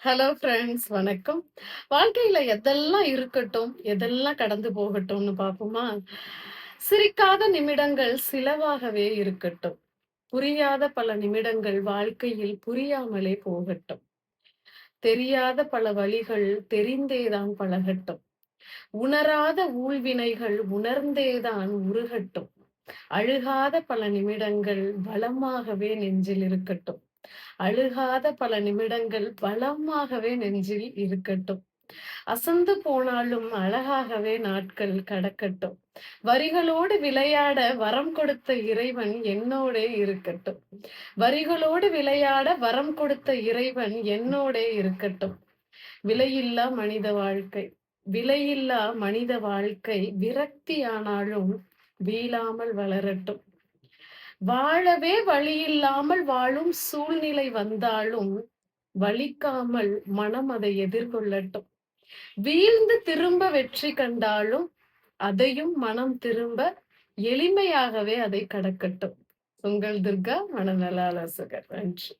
Hello friends, வணக்கம். வாழ்க்கையில எதெல்லாம் இருக்கட்டும், எதெல்லாம் கடந்து போகட்டும்னு பார்ப்போமா? சிரிக்காத நிமிடங்கள் சிலவாகவே இருக்கட்டும். புரியாத பல நிமிடங்கள் வாழ்க்கையில் புரியாமலே போகட்டும். தெரியாத பல வழிகள் தெரிந்தேதான் பழகட்டும். உணராத ஊழ்வினைகள் உணர்ந்தேதான் உருகட்டும். அழுகாத பல நிமிடங்கள் பலமாகவே நெஞ்சில் இருக்கட்டும். அழுகாத பல நிமிடங்கள் பலமாகவே நெஞ்சில் இருக்கட்டும். அசந்து போனாலும் அழகாகவே நாட்கள் கடக்கட்டும். வரிகளோடு விளையாட வரம் கொடுத்த இறைவன் என்னோடே இருக்கட்டும். வரிகளோடு விளையாட வரம் கொடுத்த இறைவன் என்னோடே இருக்கட்டும். விலையில்லா மனித வாழ்க்கை விலையில்லா மனித வாழ்க்கை விரக்தியானாலும் வீழாமல் வளரட்டும். வாழவே வழியில்லாமல் வாழும் சூழ்நிலை வந்தாலும் வலிக்காமல் மனம் அதை எதிர்கொள்ளட்டும். வீழ்ந்து திரும்ப வெற்றி கண்டாலும் அதையும் மனம் திரும்ப எளிமையாகவே அதை கடக்கட்டும். உங்கள் துர்கா, மனநல ஆலோசகர். நன்றி.